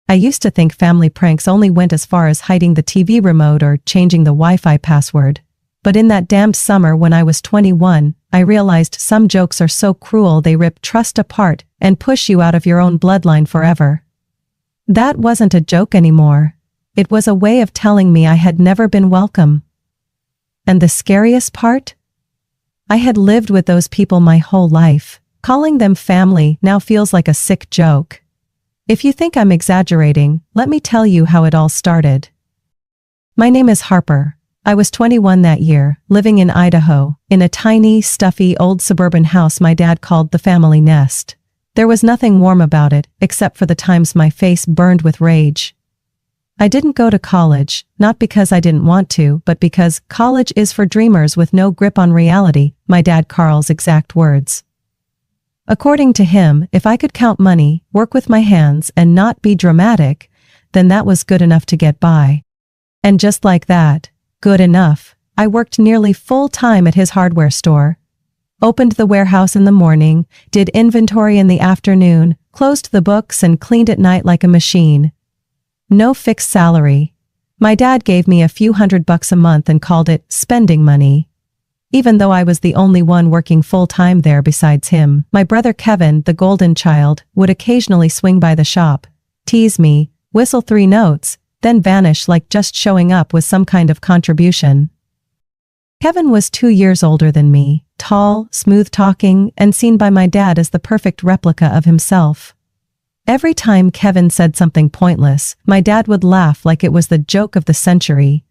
I used to think family pranks only went as far as hiding the TV remote or changing the Wi-Fi password. But in that damned summer when I was 21, I realized some jokes are so cruel they rip trust apart and push you out of your own bloodline forever. That wasn't a joke anymore. It was a way of telling me I had never been welcome. And the scariest part? I had lived with those people my whole life. Calling them family now feels like a sick joke. If you think I'm exaggerating, let me tell you how it all started. My name is Harper. I was 21 that year, living in Idaho, in a tiny, stuffy, old suburban house my dad called the family nest. There was nothing warm about it, except for the times my face burned with rage. I didn't go to college, not because I didn't want to, but because college is for dreamers with no grip on reality, my dad Carl's exact words. According to him, if I could count money, work with my hands, and not be dramatic, then that was good enough to get by. And just like that, good enough, I worked nearly full-time at his hardware store. Opened the warehouse in the morning, did inventory in the afternoon, closed the books and cleaned at night like a machine. No fixed salary. My dad gave me a few $100 a month and called it spending money. Even though I was the only one working full-time there besides him, my brother Kevin, the golden child, would occasionally swing by the shop, tease me, whistle 3 notes, then vanish like just showing up with some kind of contribution. Kevin was 2 years older than me, tall, smooth-talking, and seen by my dad as the perfect replica of himself. Every time Kevin said something pointless, my dad would laugh like it was the joke of the century.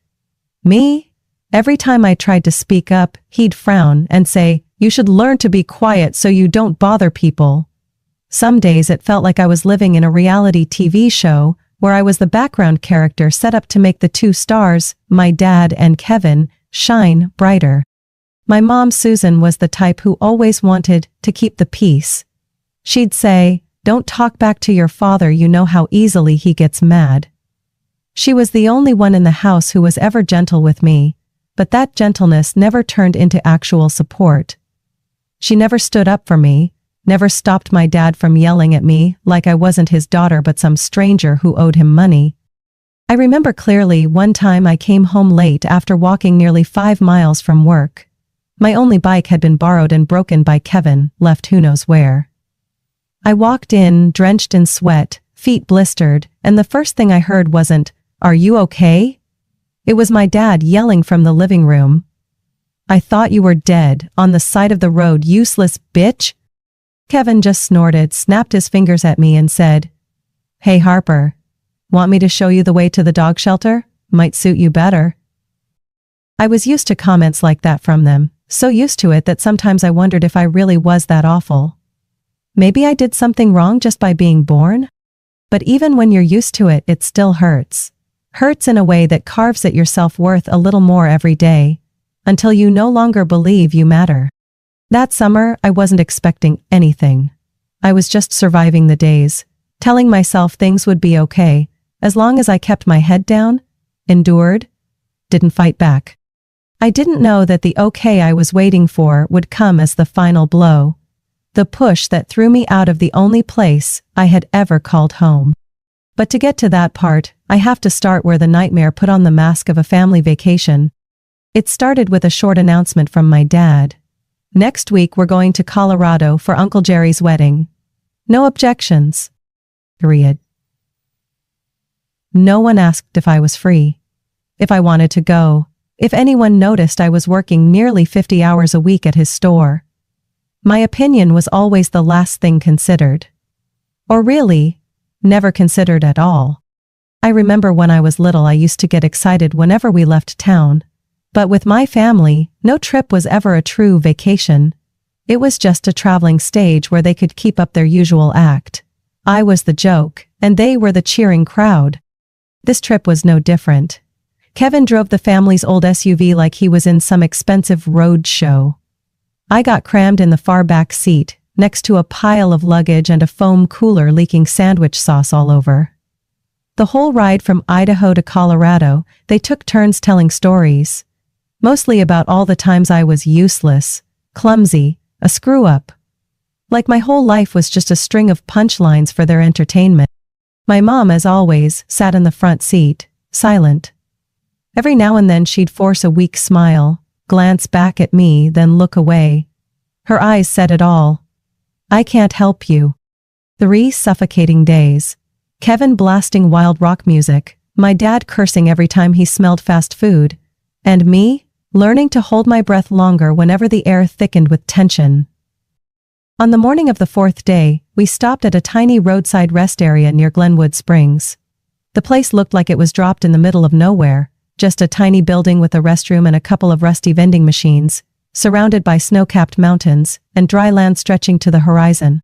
Me? Every time I tried to speak up, he'd frown and say, "You should learn to be quiet so you don't bother people." Some days it felt like I was living in a reality TV show, where I was the background character set up to make the 2 stars, my dad and Kevin, shine brighter. My mom Susan was the type who always wanted to keep the peace. She'd say, "Don't talk back to your father, you know how easily he gets mad." She was the only one in the house who was ever gentle with me, but that gentleness never turned into actual support. She never stood up for me, never stopped my dad from yelling at me like I wasn't his daughter but some stranger who owed him money. I remember clearly one time I came home late after walking nearly 5 miles from work. My only bike had been borrowed and broken by Kevin, left who knows where. I walked in, drenched in sweat, feet blistered, and the first thing I heard wasn't, "Are you okay?" It was my dad yelling from the living room. "I thought you were dead, on the side of the road, useless bitch." Kevin just snorted, snapped his fingers at me and said, "Hey Harper, want me to show you the way to the dog shelter? Might suit you better." I was used to comments like that from them, so used to it that sometimes I wondered if I really was that awful. Maybe I did something wrong just by being born? But even when you're used to it, it still hurts. Hurts in a way that carves at your self-worth a little more every day, until you no longer believe you matter. That summer, I wasn't expecting anything. I was just surviving the days, telling myself things would be okay, as long as I kept my head down, endured, didn't fight back. I didn't know that the okay I was waiting for would come as the final blow, the push that threw me out of the only place I had ever called home. But to get to that part, I have to start where the nightmare put on the mask of a family vacation. It started with a short announcement from my dad. "Next week we're going to Colorado for Uncle Jerry's wedding. No objections. Period." No one asked if I was free, if I wanted to go, if anyone noticed I was working nearly 50 hours a week at his store. My opinion was always the last thing considered. Or really, never considered at all. I remember when I was little I used to get excited whenever we left town. But with my family, no trip was ever a true vacation. It was just a traveling stage where they could keep up their usual act. I was the joke, and they were the cheering crowd. This trip was no different. Kevin drove the family's old SUV like he was in some expensive road show. I got crammed in the far back seat, next to a pile of luggage and a foam cooler leaking sandwich sauce all over. The whole ride from Idaho to Colorado, they took turns telling stories. Mostly about all the times I was useless, clumsy, a screw-up. Like my whole life was just a string of punchlines for their entertainment. My mom, as always, sat in the front seat, silent. Every now and then she'd force a weak smile, glance back at me, then look away. Her eyes said it all. I can't help you. 3 suffocating days. Kevin blasting wild rock music, my dad cursing every time he smelled fast food, and me, learning to hold my breath longer whenever the air thickened with tension. On the morning of the 4th day, we stopped at a tiny roadside rest area near Glenwood Springs. The place looked like it was dropped in the middle of nowhere, just a tiny building with a restroom and a couple of rusty vending machines, surrounded by snow-capped mountains and dry land stretching to the horizon.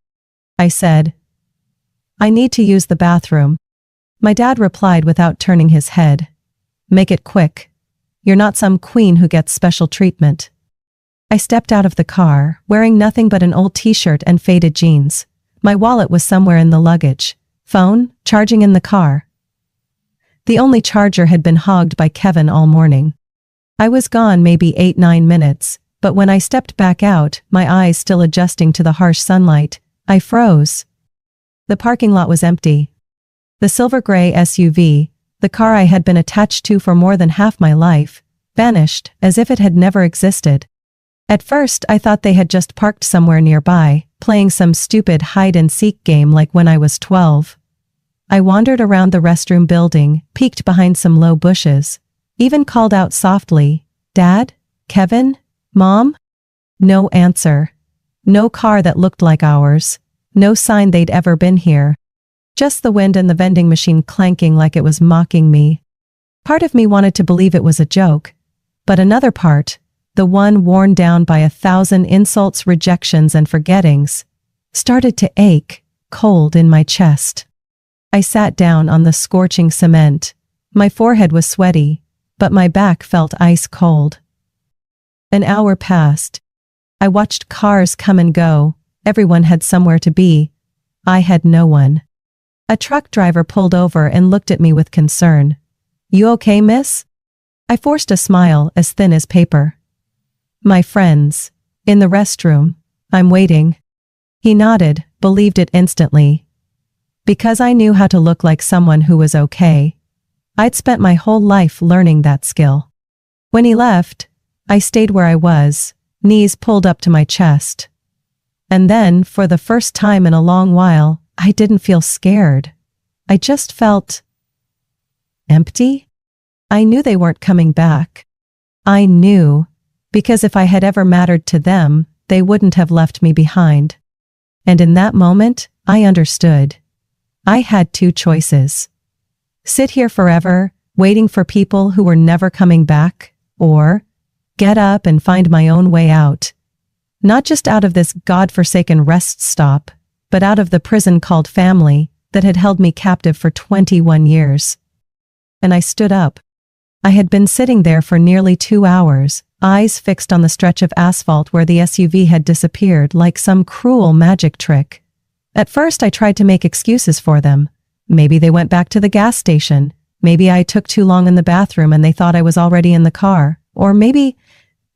I said, "I need to use the bathroom." My dad replied without turning his head, "Make it quick. You're not some queen who gets special treatment." I stepped out of the car, wearing nothing but an old t-shirt and faded jeans. My wallet was somewhere in the luggage. Phone, charging in the car. The only charger had been hogged by Kevin all morning. I was gone maybe 8-9 minutes, but when I stepped back out, my eyes still adjusting to the harsh sunlight, I froze. The parking lot was empty. The silver-gray SUV, the car I had been attached to for more than half my life, vanished as if it had never existed. At first, I thought they had just parked somewhere nearby, playing some stupid hide-and-seek game like when I was 12. I wandered around the restroom building, peeked behind some low bushes, even called out softly, "Dad? Kevin? Mom?" No answer. No car that looked like ours. No sign they'd ever been here. Just the wind and the vending machine clanking like it was mocking me. Part of me wanted to believe it was a joke, but another part, the one worn down by 1,000 insults, rejections, and forgettings, started to ache, cold in my chest. I sat down on the scorching cement. My forehead was sweaty, but my back felt ice cold. An hour passed. I watched cars come and go. Everyone had somewhere to be. I had no one. A truck driver pulled over and looked at me with concern. "You okay, miss?" I forced a smile as thin as paper. "My friends. In the restroom. I'm waiting." He nodded, believed it instantly. Because I knew how to look like someone who was okay. I'd spent my whole life learning that skill. When he left, I stayed where I was, knees pulled up to my chest. And then, for the first time in a long while, I didn't feel scared. I just felt empty. I knew they weren't coming back. I knew, because if I had ever mattered to them, they wouldn't have left me behind. And in that moment, I understood. I had 2 choices. Sit here forever, waiting for people who were never coming back, or get up and find my own way out. Not just out of this God-forsaken rest stop, but out of the prison called family that had held me captive for 21 years. And I stood up. I had been sitting there for nearly 2 hours, eyes fixed on the stretch of asphalt where the SUV had disappeared like some cruel magic trick. At first I tried to make excuses for them. Maybe they went back to the gas station. Maybe I took too long in the bathroom and they thought I was already in the car. Or maybe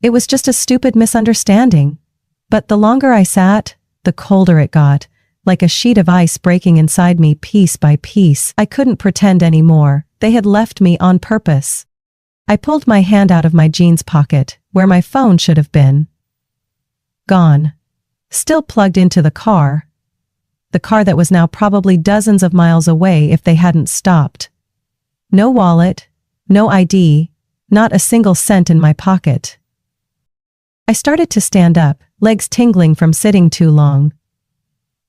it was just a stupid misunderstanding. But the longer I sat, the colder it got, like a sheet of ice breaking inside me piece by piece. I couldn't pretend anymore. They had left me on purpose. I pulled my hand out of my jeans pocket, where my phone should have been. Gone. Still plugged into the car. The car that was now probably dozens of miles away if they hadn't stopped. No wallet, no ID, not a single cent in my pocket. I started to stand up, legs tingling from sitting too long.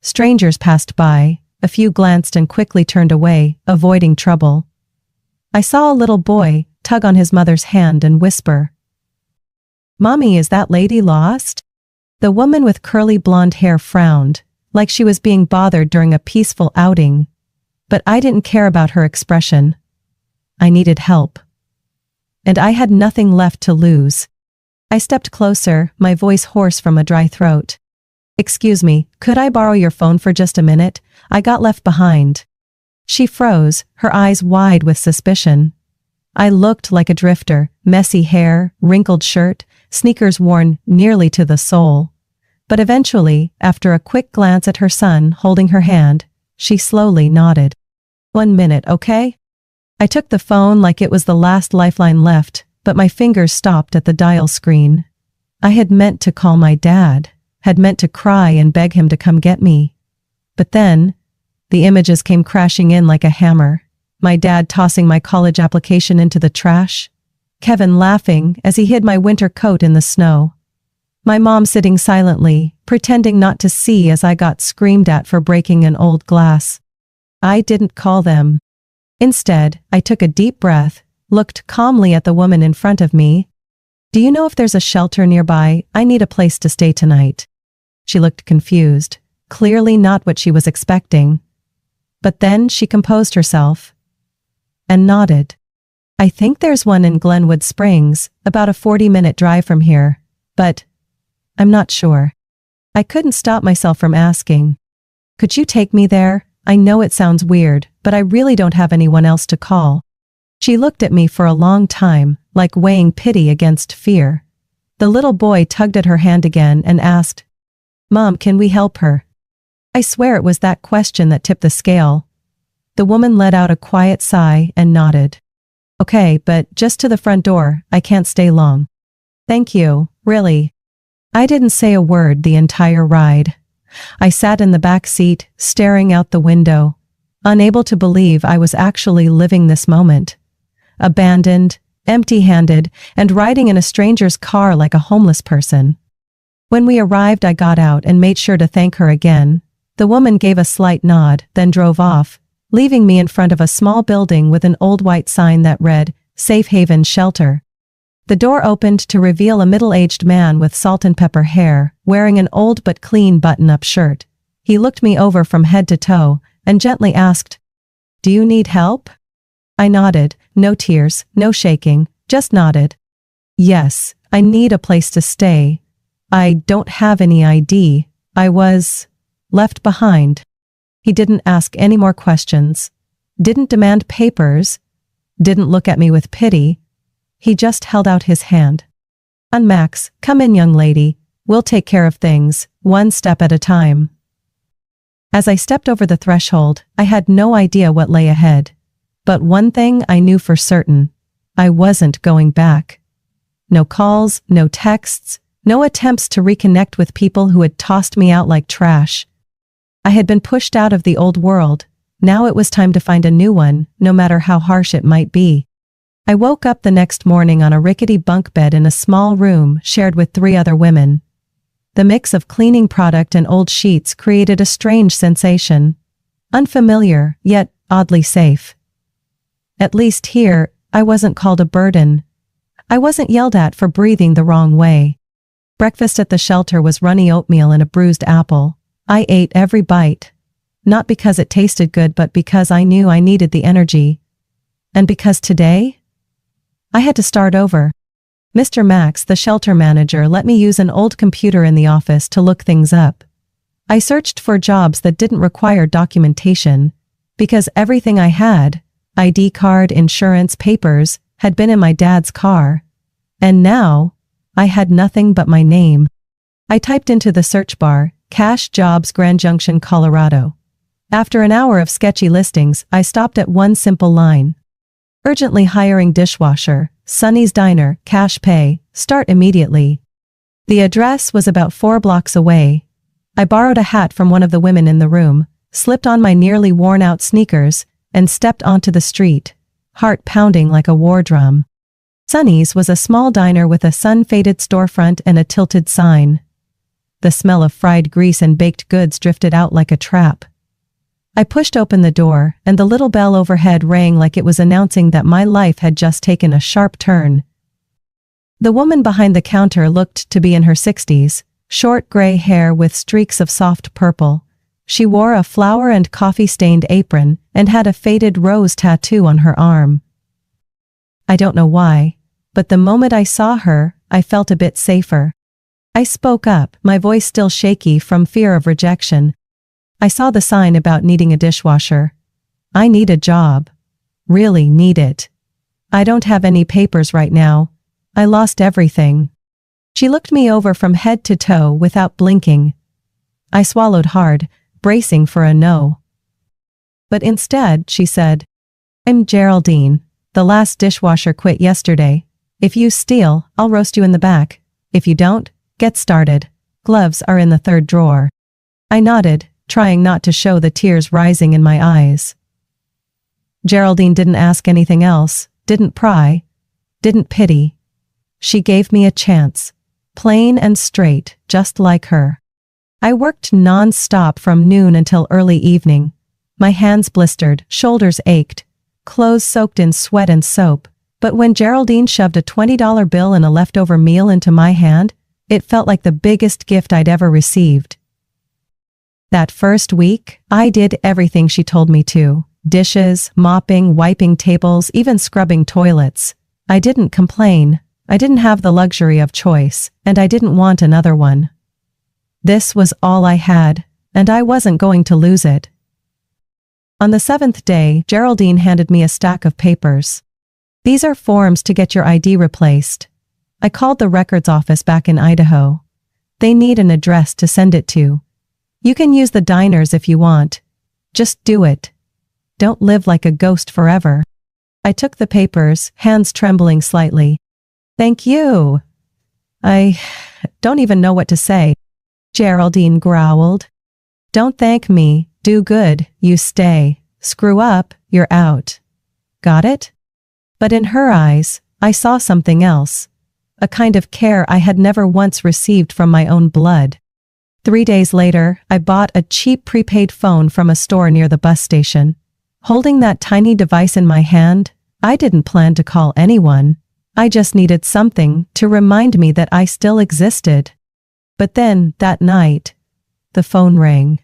Strangers passed by, a few glanced and quickly turned away, avoiding trouble. I saw a little boy tug on his mother's hand and whisper, "Mommy, is that lady lost?" The woman with curly blonde hair frowned, like she was being bothered during a peaceful outing. But I didn't care about her expression. I needed help. And I had nothing left to lose. I stepped closer, my voice hoarse from a dry throat. "Excuse me, could I borrow your phone for just a minute? I got left behind." She froze, her eyes wide with suspicion. I looked like a drifter, messy hair, wrinkled shirt, sneakers worn nearly to the sole. But eventually, after a quick glance at her son holding her hand, she slowly nodded. 1 minute, okay? I took the phone like it was the last lifeline left, but my fingers stopped at the dial screen. I had meant to call my dad, had meant to cry and beg him to come get me. But then, the images came crashing in like a hammer. My dad tossing my college application into the trash. Kevin laughing as he hid my winter coat in the snow. My mom sitting silently, pretending not to see as I got screamed at for breaking an old glass. I didn't call them. Instead, I took a deep breath, looked calmly at the woman in front of me. Do you know if there's a shelter nearby? I need a place to stay tonight. She looked confused, clearly not what she was expecting. But then she composed herself and nodded. I think there's one in Glenwood Springs, about a 40-minute drive from here, but I'm not sure. I couldn't stop myself from asking. Could you take me there? I know it sounds weird, but I really don't have anyone else to call. She looked at me for a long time, like weighing pity against fear. The little boy tugged at her hand again and asked, Mom, can we help her? I swear it was that question that tipped the scale. The woman let out a quiet sigh and nodded. Okay, but just to the front door, I can't stay long. Thank you, really. I didn't say a word the entire ride. I sat in the back seat, staring out the window, unable to believe I was actually living this moment. Abandoned, empty-handed, and riding in a stranger's car like a homeless person. When we arrived, I got out and made sure to thank her again. The woman gave a slight nod, then drove off, leaving me in front of a small building with an old white sign that read, Safe Haven Shelter. The door opened to reveal a middle-aged man with salt and pepper hair, wearing an old but clean button-up shirt. He looked me over from head to toe, and gently asked, Do you need help? I nodded, no tears, no shaking, just nodded. Yes, I need a place to stay. I don't have any ID. I was left behind. He didn't ask any more questions, didn't demand papers, didn't look at me with pity. He just held out his hand. Max, come in, young lady. We'll take care of things, one step at a time. As I stepped over the threshold, I had no idea what lay ahead. But one thing I knew for certain. I wasn't going back. No calls, no texts, no attempts to reconnect with people who had tossed me out like trash. I had been pushed out of the old world. Now it was time to find a new one, no matter how harsh it might be. I woke up the next morning on a rickety bunk bed in a small room shared with 3 other women. The mix of cleaning product and old sheets created a strange sensation. Unfamiliar, yet oddly safe. At least here, I wasn't called a burden. I wasn't yelled at for breathing the wrong way. Breakfast at the shelter was runny oatmeal and a bruised apple. I ate every bite. Not because it tasted good, but because I knew I needed the energy. And because today, I had to start over. Mr. Max, the shelter manager, let me use an old computer in the office to look things up. I searched for jobs that didn't require documentation, because everything I had, ID card, insurance, papers, had been in my dad's car. And now, I had nothing but my name. I typed into the search bar, Cash Jobs, Grand Junction, Colorado. After an hour of sketchy listings, I stopped at one simple line. Urgently hiring dishwasher, Sonny's Diner, cash pay, start immediately. The address was about 4 blocks away. I borrowed a hat from one of the women in the room, slipped on my nearly worn-out sneakers, and stepped onto the street, heart pounding like a war drum. Sonny's was a small diner with a sun-faded storefront and a tilted sign. The smell of fried grease and baked goods drifted out like a trap. I pushed open the door, and the little bell overhead rang like it was announcing that my life had just taken a sharp turn. The woman behind the counter looked to be in her 60s, short gray hair with streaks of soft purple. She wore a flower and coffee-stained apron and had a faded rose tattoo on her arm. I don't know why, but the moment I saw her, I felt a bit safer. I spoke up, my voice still shaky from fear of rejection. I saw the sign about needing a dishwasher. I need a job. Really need it. I don't have any papers right now. I lost everything. She looked me over from head to toe without blinking. I swallowed hard, bracing for a no. But instead, she said, "I'm Geraldine. The last dishwasher quit yesterday. If you steal, I'll roast you in the back. If you don't, get started. Gloves are in the third drawer." I nodded, trying not to show the tears rising in my eyes. Geraldine didn't ask anything else, didn't pry, didn't pity. She gave me a chance. Plain and straight, just like her. I worked non-stop from noon until early evening. My hands blistered, shoulders ached, clothes soaked in sweat and soap. But when Geraldine shoved a $20 bill and a leftover meal into my hand, it felt like the biggest gift I'd ever received. That first week, I did everything she told me to. Dishes, mopping, wiping tables, even scrubbing toilets. I didn't complain. I didn't have the luxury of choice, and I didn't want another one. This was all I had, and I wasn't going to lose it. On the 7th day, Geraldine handed me a stack of papers. "These are forms to get your ID replaced." I called the records office back in Idaho. "They need an address to send it to. You can use the diners if you want. Just do it. Don't live like a ghost forever." I took the papers, hands trembling slightly. "Thank you." "I don't even know what to say," Geraldine growled. "Don't thank me. Do good, you stay. Screw up, you're out. Got it?" But in her eyes, I saw something else. A kind of care I had never once received from my own blood. 3 days later, I bought a cheap prepaid phone from a store near the bus station. Holding that tiny device in my hand, I didn't plan to call anyone. I just needed something to remind me that I still existed. But then, that night, the phone rang.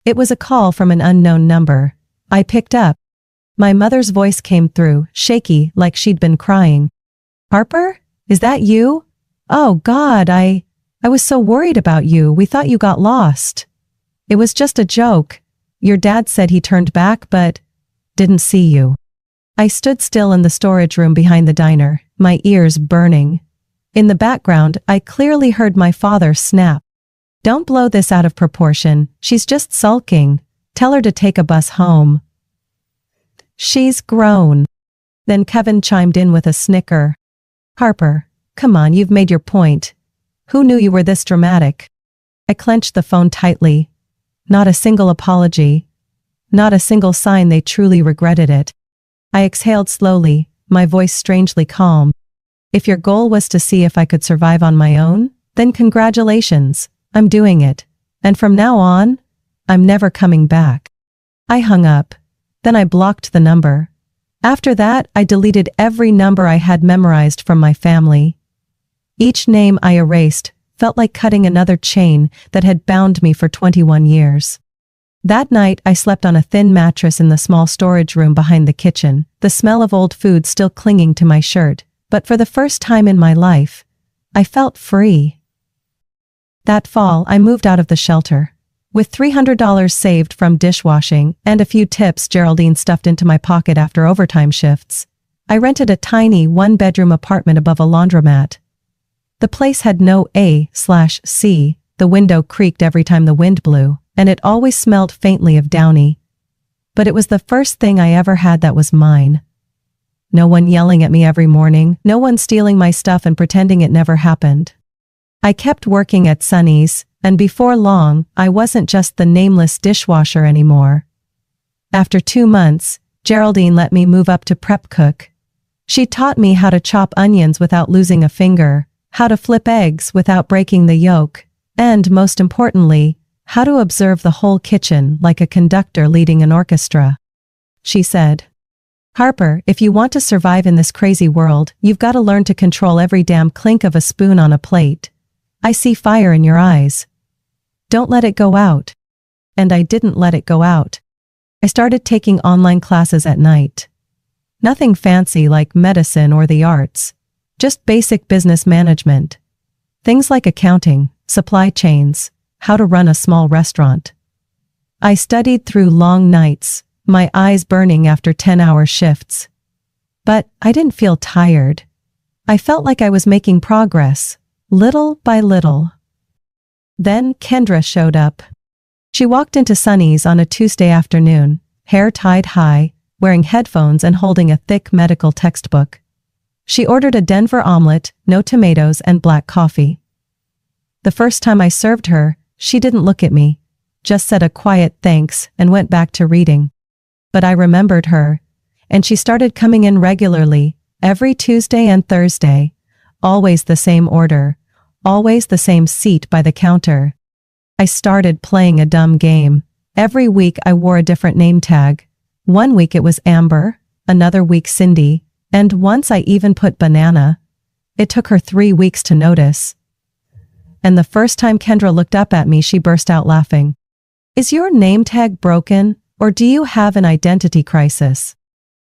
It was a call from an unknown number. I picked up. My mother's voice came through, shaky, like she'd been crying. "Harper? Is that you? Oh God, I was so worried about you. We thought you got lost. It was just a joke. Your dad said he turned back but didn't see you." I stood still in the storage room behind the diner, my ears burning. In the background, I clearly heard my father snap. "Don't blow this out of proportion. She's just sulking. Tell her to take a bus home." "She's grown." Then Kevin chimed in with a snicker. "Harper, come on, you've made your point. Who knew you were this dramatic?" I clenched the phone tightly. Not a single apology. Not a single sign they truly regretted it. I exhaled slowly, my voice strangely calm. If your goal was to see if I could survive on my own, then congratulations, I'm doing it. And from now on, I'm never coming back. I hung up. Then I blocked the number. After that, I deleted every number I had memorized from my family. Each name I erased felt like cutting another chain that had bound me for 21 years. That night, I slept on a thin mattress in the small storage room behind the kitchen, the smell of old food still clinging to my shirt, but for the first time in my life, I felt free. That fall, I moved out of the shelter. With $300 saved from dishwashing and a few tips Geraldine stuffed into my pocket after overtime shifts, I rented a tiny one-bedroom apartment above a laundromat. The place had no AC, the window creaked every time the wind blew, and it always smelled faintly of Downy. But it was the first thing I ever had that was mine. No one yelling at me every morning, no one stealing my stuff and pretending it never happened. I kept working at Sunny's, and before long, I wasn't just the nameless dishwasher anymore. After 2 months, Geraldine let me move up to prep cook. She taught me how to chop onions without losing a finger, how to flip eggs without breaking the yolk, and, most importantly, how to observe the whole kitchen like a conductor leading an orchestra. She said, "Harper, if you want to survive in this crazy world, you've got to learn to control every damn clink of a spoon on a plate. I see fire in your eyes. Don't let it go out." And I didn't let it go out. I started taking online classes at night. Nothing fancy like medicine or the arts. Just basic business management. Things like accounting, supply chains, how to run a small restaurant. I studied through long nights, my eyes burning after 10-hour shifts. But I didn't feel tired. I felt like I was making progress, little by little. Then Kendra showed up. She walked into Sunny's on a Tuesday afternoon, hair tied high, wearing headphones and holding a thick medical textbook. She ordered a Denver omelet, no tomatoes, and black coffee. The first time I served her, she didn't look at me, just said a quiet thanks and went back to reading. But I remembered her, and she started coming in regularly, every Tuesday and Thursday, always the same order, always the same seat by the counter. I started playing a dumb game. Every week I wore a different name tag. One week it was Amber, another week Cindy, and once I even put Banana. It took her 3 weeks to notice. And the first time Kendra looked up at me, she burst out laughing. "Is your name tag broken, or do you have an identity crisis?"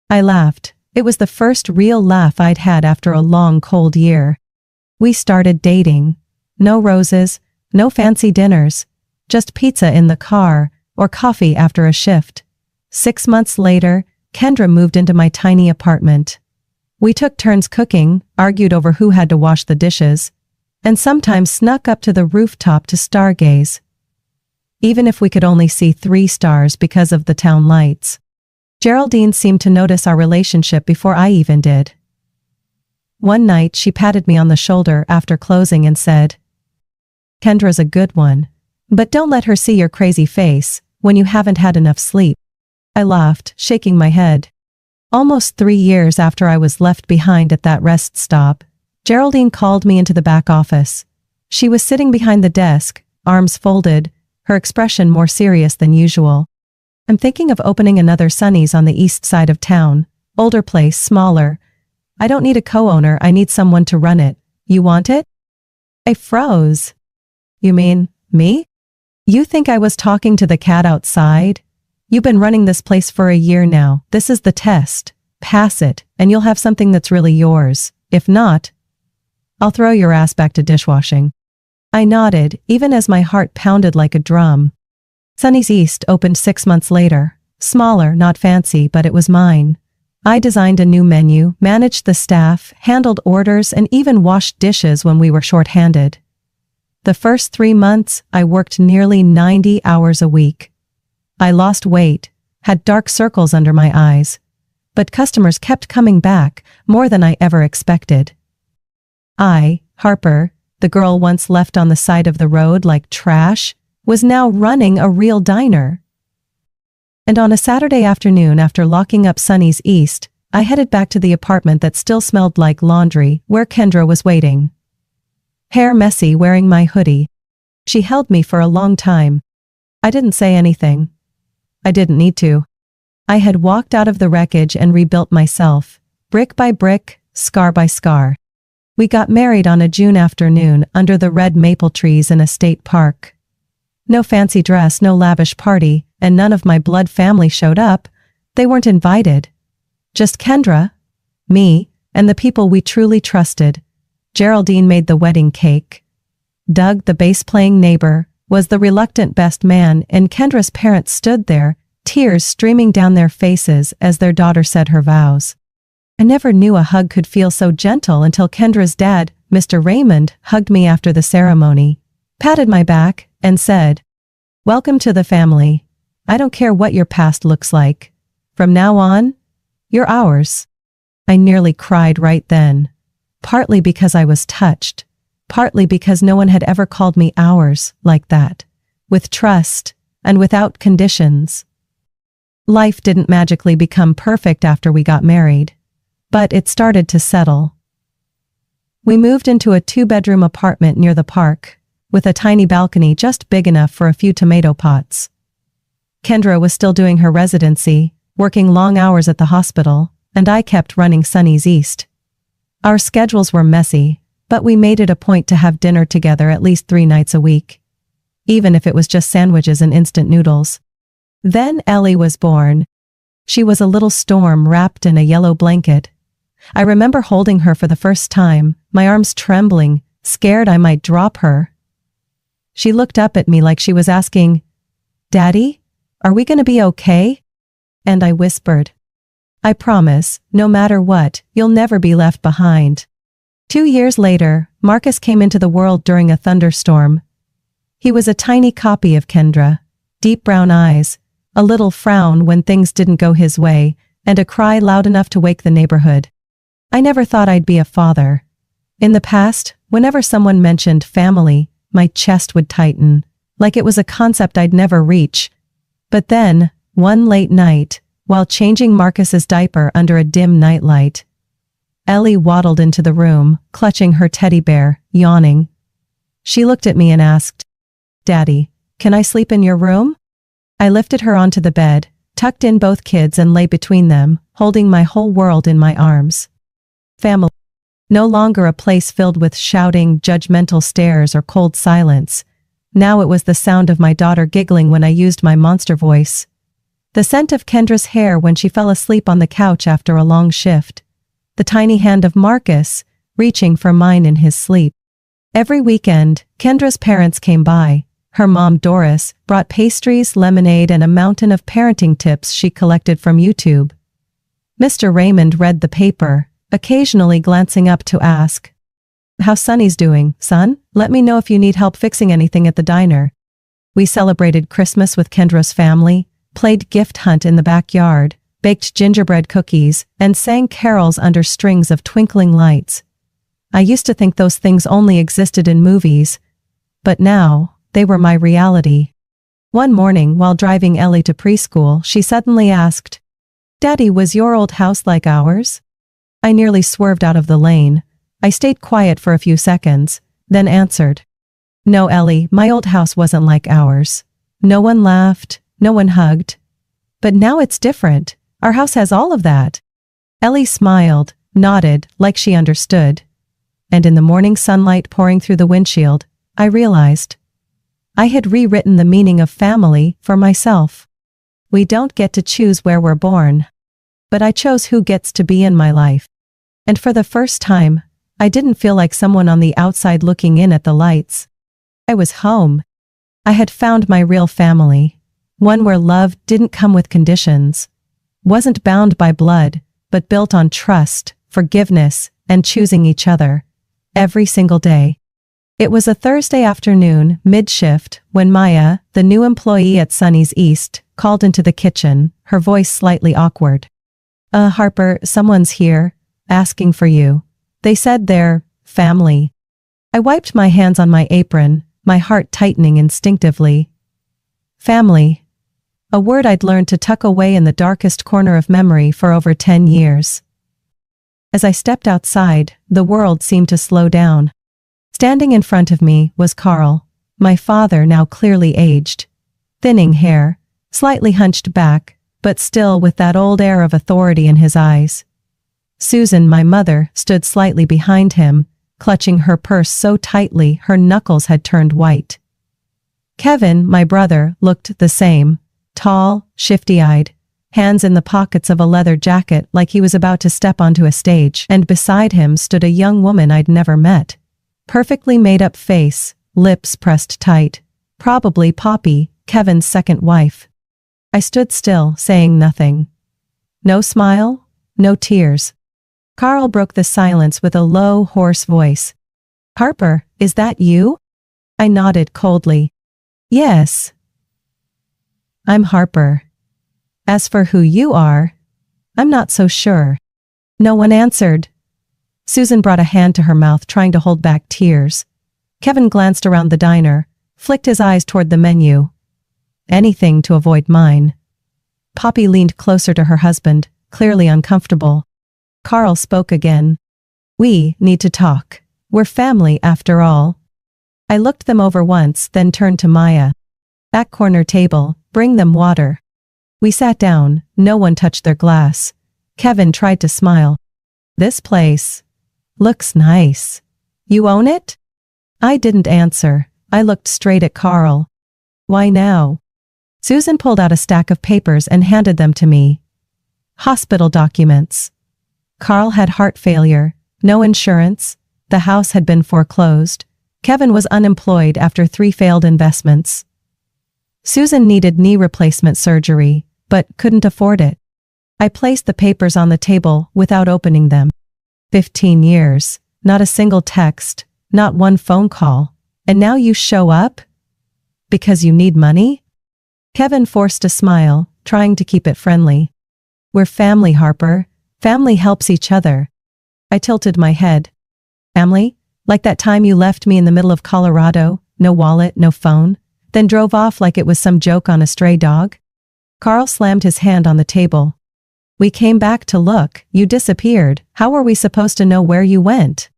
I laughed. It was the first real laugh I'd had after a long, cold year. We started dating. No roses, no fancy dinners, just pizza in the car or coffee after a shift. 6 months later, Kendra moved into my tiny apartment. We took turns cooking, argued over who had to wash the dishes, and sometimes snuck up to the rooftop to stargaze. Even if we could only see 3 stars because of the town lights. Geraldine seemed to notice our relationship before I even did. One night she patted me on the shoulder after closing and said, "Kendra's a good one, but don't let her see your crazy face when you haven't had enough sleep." I laughed, shaking my head. Almost 3 years after I was left behind at that rest stop, Geraldine called me into the back office. She was sitting behind the desk, arms folded, her expression more serious than usual. "I'm thinking of opening another Sonny's on the east side of town. Older place, smaller. I don't need a co-owner, I need someone to run it. You want it?" I froze. "You mean, me? You think I was talking to the cat outside? You've been running this place for a year now. This is the test. Pass it, and you'll have something that's really yours. If not, I'll throw your ass back to dishwashing." I nodded, even as my heart pounded like a drum. Sonny's East opened 6 months later. Smaller, not fancy, but it was mine. I designed a new menu, managed the staff, handled orders, and even washed dishes when we were short-handed. The first 3 months, I worked nearly 90 hours a week. I lost weight, had dark circles under my eyes, but customers kept coming back, more than I ever expected. Harper, the girl once left on the side of the road like trash, was now running a real diner. And on a Saturday afternoon after locking up Sonny's East, I headed back to the apartment that still smelled like laundry, where Kendra was waiting. Hair messy, wearing my hoodie. She held me for a long time. I didn't say anything. I didn't need to. I had walked out of the wreckage and rebuilt myself, brick by brick, scar by scar. We got married on a June afternoon under the red maple trees in a state park. No fancy dress, no lavish party, and none of my blood family showed up. They weren't invited. Just Kendra, me, and the people we truly trusted. Geraldine made the wedding cake. Doug, the bass-playing neighbor, was the reluctant best man, and Kendra's parents stood there, tears streaming down their faces as their daughter said her vows. I never knew a hug could feel so gentle until Kendra's dad, Mr. Raymond, hugged me after the ceremony, patted my back, and said, "Welcome to the family. I don't care what your past looks like. From now on, you're ours." I nearly cried right then, partly because I was touched, partly because no one had ever called me ours like that, with trust and without conditions. Life didn't magically become perfect after we got married, but it started to settle. We moved into a 2-bedroom apartment near the park, with a tiny balcony just big enough for a few tomato pots. Kendra was still doing her residency, working long hours at the hospital, and I kept running Sonny's East. Our schedules were messy, but we made it a point to have dinner together at least 3 nights a week, even if it was just sandwiches and instant noodles. Then Ellie was born. She was a little storm wrapped in a yellow blanket. I remember holding her for the first time, my arms trembling, scared I might drop her. She looked up at me like she was asking, "Daddy, are we going to be okay?" And I whispered, "I promise, no matter what, you'll never be left behind." 2 years later, Marcus came into the world during a thunderstorm. He was a tiny copy of Kendra, deep brown eyes, a little frown when things didn't go his way, and a cry loud enough to wake the neighborhood. I never thought I'd be a father. In the past, whenever someone mentioned family, my chest would tighten, like it was a concept I'd never reach. But then, one late night, while changing Marcus's diaper under a dim nightlight, Ellie waddled into the room, clutching her teddy bear, yawning. She looked at me and asked, "Daddy, can I sleep in your room?" I lifted her onto the bed, tucked in both kids and lay between them, holding my whole world in my arms. Family. No longer a place filled with shouting, judgmental stares or cold silence. Now it was the sound of my daughter giggling when I used my monster voice. The scent of Kendra's hair when she fell asleep on the couch after a long shift. The tiny hand of Marcus, reaching for mine in his sleep. Every weekend, Kendra's parents came by. Her mom, Doris, brought pastries, lemonade, and a mountain of parenting tips she collected from YouTube. Mr. Raymond read the paper, occasionally glancing up to ask, "How's Sonny's doing, son? Let me know if you need help fixing anything at the diner." We celebrated Christmas with Kendra's family, played gift hunt in the backyard, baked gingerbread cookies, and sang carols under strings of twinkling lights. I used to think those things only existed in movies, but now, they were my reality. One morning, while driving Ellie to preschool, she suddenly asked, "Daddy, was your old house like ours?" I nearly swerved out of the lane. I stayed quiet for a few seconds, then answered, "No, Ellie, my old house wasn't like ours. No one laughed, no one hugged. But now it's different. Our house has all of that." Ellie smiled, nodded, like she understood. And in the morning sunlight pouring through the windshield, I realized I had rewritten the meaning of family for myself. We don't get to choose where we're born. But I chose who gets to be in my life. And for the first time, I didn't feel like someone on the outside looking in at the lights. I was home. I had found my real family. One where love didn't come with conditions. Wasn't bound by blood, but built on trust, forgiveness, and choosing each other. Every single day. It was a Thursday afternoon, mid-shift, when Maya, the new employee at Sunny's East, called into the kitchen, her voice slightly awkward. Harper, someone's here, asking for you. They said they're family." I wiped my hands on my apron, my heart tightening instinctively. Family. A word I'd learned to tuck away in the darkest corner of memory for over 10 years. As I stepped outside, the world seemed to slow down. Standing in front of me was Carl, my father now clearly aged. Thinning hair, slightly hunched back, but still with that old air of authority in his eyes. Susan, my mother, stood slightly behind him, clutching her purse so tightly her knuckles had turned white. Kevin, my brother, looked the same, tall, shifty-eyed, hands in the pockets of a leather jacket like he was about to step onto a stage, and beside him stood a young woman I'd never met. Perfectly made-up face, lips pressed tight. Probably Poppy, Kevin's second wife. I stood still, saying nothing. No smile, no tears. Carl broke the silence with a low, hoarse voice. "Harper, is that you?" I nodded coldly. "Yes. I'm Harper. As for who you are, I'm not so sure." No one answered. Susan brought a hand to her mouth, trying to hold back tears. Kevin glanced around the diner, flicked his eyes toward the menu. Anything to avoid mine. Poppy leaned closer to her husband, clearly uncomfortable. Carl spoke again. "We need to talk. We're family after all." I looked them over once, then turned to Maya. "That corner table, bring them water." We sat down, no one touched their glass. Kevin tried to smile. "This place looks nice. You own it?" I didn't answer. I looked straight at Carl. "Why now?" Susan pulled out a stack of papers and handed them to me. Hospital documents. Carl had heart failure, no insurance, the house had been foreclosed. Kevin was unemployed after 3 failed investments. Susan needed knee replacement surgery, but couldn't afford it. I placed the papers on the table without opening them. 15 years, not a single text, not one phone call, and now you show up? Because you need money? Kevin forced a smile, trying to keep it friendly. We're family, Harper. Family helps each other. I tilted my head. Family? Like that time you left me in the middle of Colorado, no wallet, no phone, then drove off like it was some joke on a stray dog? Carl slammed his hand on the table. We came back to look, you disappeared. How were we supposed to know where you went?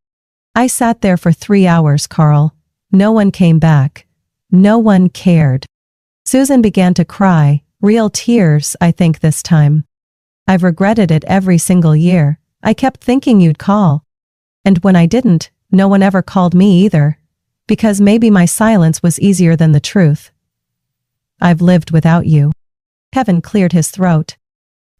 I sat there for 3 hours, Carl. No one came back. No one cared. Susan began to cry, real tears, I think this time. I've regretted it every single year. I kept thinking you'd call. And when I didn't, no one ever called me either. Because maybe my silence was easier than the truth. I've lived without you. Kevin cleared his throat.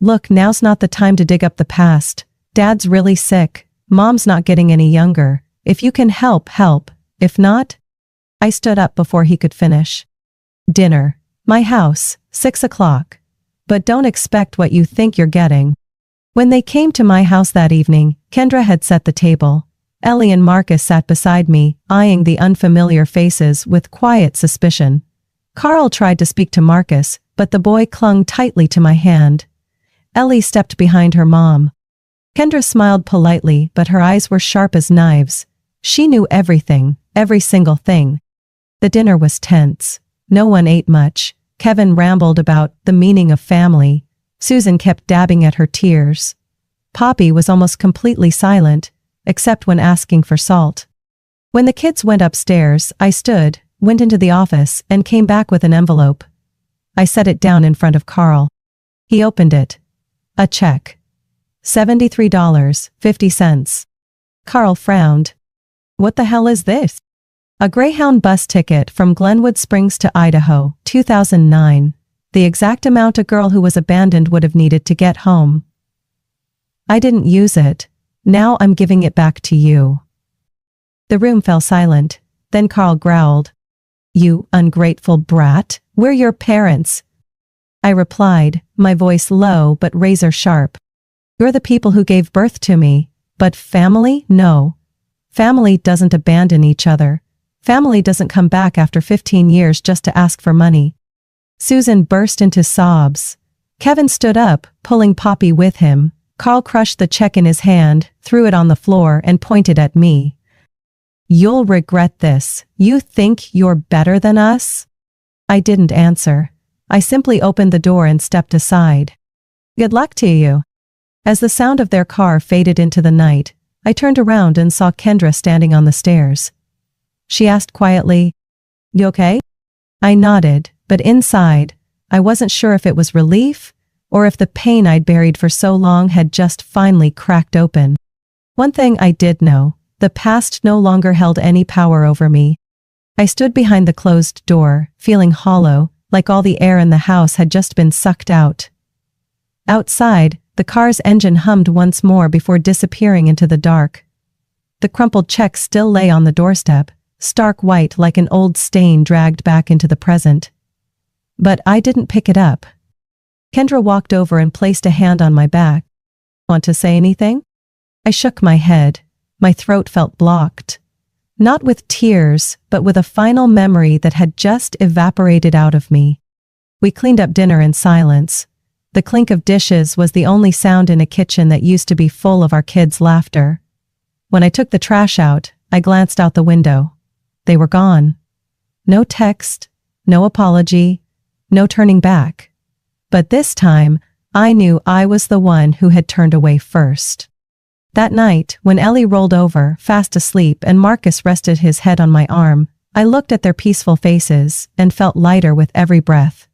Look, now's not the time to dig up the past. Dad's really sick. Mom's not getting any younger. If you can help, help. If not... I stood up before he could finish. Dinner. My house, 6 o'clock. But don't expect what you think you're getting. When they came to my house that evening, Kendra had set the table. Ellie and Marcus sat beside me, eyeing the unfamiliar faces with quiet suspicion. Carl tried to speak to Marcus, but the boy clung tightly to my hand. Ellie stepped behind her mom. Kendra smiled politely, but her eyes were sharp as knives. She knew everything, every single thing. The dinner was tense. No one ate much. Kevin rambled about the meaning of family. Susan kept dabbing at her tears. Poppy was almost completely silent, except when asking for salt. When the kids went upstairs, I stood, went into the office, and came back with an envelope. I set it down in front of Carl. He opened it. A check. $73.50. Carl frowned. What the hell is this? A Greyhound bus ticket from Glenwood Springs to Idaho, 2009. The exact amount a girl who was abandoned would have needed to get home. I didn't use it. Now I'm giving it back to you. The room fell silent. Then Carl growled. You ungrateful brat, we're your parents. I replied, my voice low but razor sharp. You're the people who gave birth to me. But family? No. Family doesn't abandon each other. Family doesn't come back after 15 years just to ask for money. Susan burst into sobs. Kevin stood up, pulling Poppy with him. Carl crushed the check in his hand, threw it on the floor, and pointed at me. You'll regret this. You think you're better than us? I didn't answer. I simply opened the door and stepped aside. Good luck to you. As the sound of their car faded into the night, I turned around and saw Kendra standing on the stairs. She asked quietly, You okay? I nodded, but inside, I wasn't sure if it was relief or if the pain I'd buried for so long had just finally cracked open. One thing I did know, the past no longer held any power over me. I stood behind the closed door, feeling hollow, like all the air in the house had just been sucked out. Outside, the car's engine hummed once more before disappearing into the dark. The crumpled check still lay on the doorstep, stark white like an old stain dragged back into the present. But I didn't pick it up. Kendra walked over and placed a hand on my back. Want to say anything? I shook my head. My throat felt blocked. Not with tears, but with a final memory that had just evaporated out of me. We cleaned up dinner in silence. The clink of dishes was the only sound in a kitchen that used to be full of our kids' laughter. When I took the trash out, I glanced out the window. They were gone. No text, no apology, no turning back. But this time, I knew I was the one who had turned away first. That night, when Ellie rolled over, fast asleep, and Marcus rested his head on my arm, I looked at their peaceful faces and felt lighter with every breath.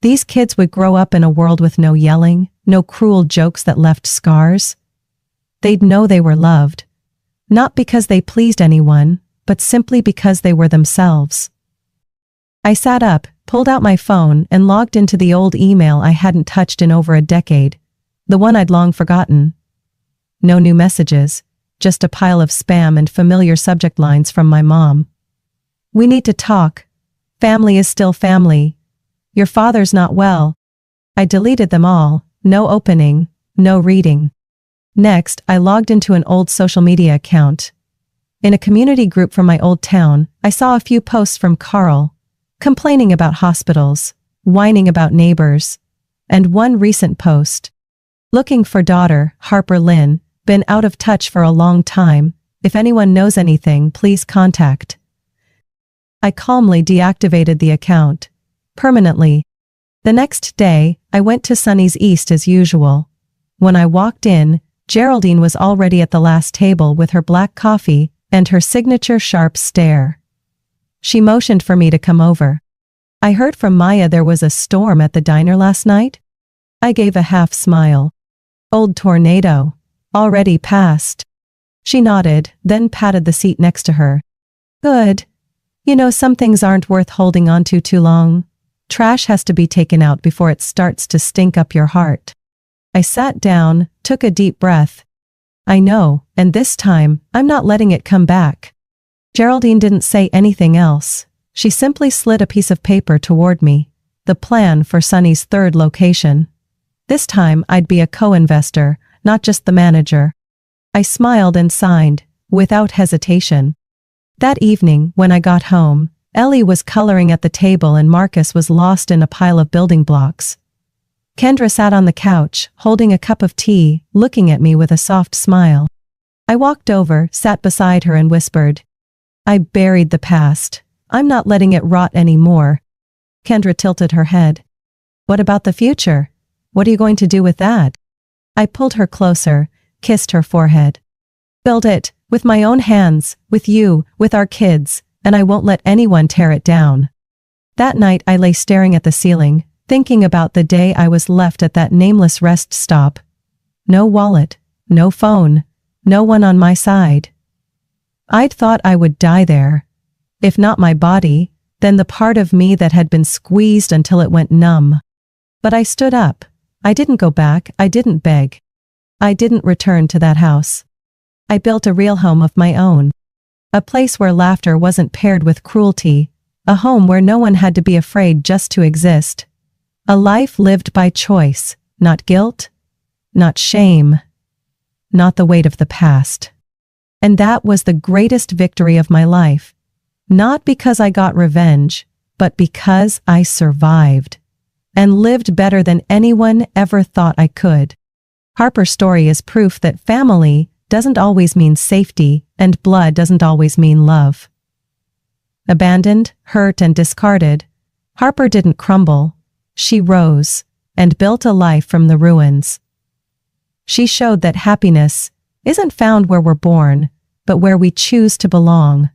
These kids would grow up in a world with no yelling, no cruel jokes that left scars. They'd know they were loved. Not because they pleased anyone, but simply because they were themselves. I sat up, pulled out my phone, and logged into the old email I hadn't touched in over a decade, the one I'd long forgotten. No new messages, just a pile of spam and familiar subject lines from my mom. We need to talk. Family is still family. Your father's not well. I deleted them all, no opening, no reading. Next, I logged into an old social media account. In a community group from my old town, I saw a few posts from Carl, complaining about hospitals, whining about neighbors. And one recent post. Looking for daughter, Harper Lynn, been out of touch for a long time. If anyone knows anything, please contact. I calmly deactivated the account. Permanently. The next day, I went to Sunny's East as usual. When I walked in, Geraldine was already at the last table with her black coffee and her signature sharp stare. She motioned for me to come over. I heard from Maya there was a storm at the diner last night. I gave a half smile. Old tornado. Already passed. She nodded, then patted the seat next to her. Good. You know, some things aren't worth holding on to too long. Trash has to be taken out before it starts to stink up your heart. I sat down, took a deep breath. I know, and this time, I'm not letting it come back. Geraldine didn't say anything else. She simply slid a piece of paper toward me. The plan for Sunny's third location. This time, I'd be a co-investor, not just the manager. I smiled and signed, without hesitation. That evening, when I got home, Ellie was coloring at the table and Marcus was lost in a pile of building blocks. Kendra sat on the couch, holding a cup of tea, looking at me with a soft smile. I walked over, sat beside her and whispered, I buried the past. I'm not letting it rot anymore. Kendra tilted her head. What about the future? What are you going to do with that? I pulled her closer, kissed her forehead. Build it, with my own hands, with you, with our kids, and I won't let anyone tear it down. That night I lay staring at the ceiling, thinking about the day I was left at that nameless rest stop. No wallet, no phone, no one on my side. I'd thought I would die there. If not my body, then the part of me that had been squeezed until it went numb. But I stood up. I didn't go back, I didn't beg. I didn't return to that house. I built a real home of my own. A place where laughter wasn't paired with cruelty. A home where no one had to be afraid just to exist. A life lived by choice, not guilt, not shame, not the weight of the past. And that was the greatest victory of my life. Not because I got revenge, but because I survived. And lived better than anyone ever thought I could. Harper's story is proof that family doesn't always mean safety, and blood doesn't always mean love. Abandoned, hurt, and discarded, Harper didn't crumble. She rose, and built a life from the ruins. She showed that happiness isn't found where we're born, but where we choose to belong.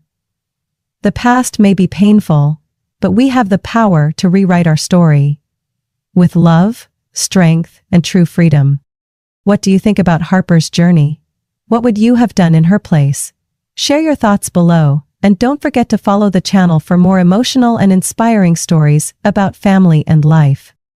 The past may be painful, but we have the power to rewrite our story. With love, strength, and true freedom. What do you think about Harper's journey? What would you have done in her place? Share your thoughts below, and don't forget to follow the channel for more emotional and inspiring stories about family and life.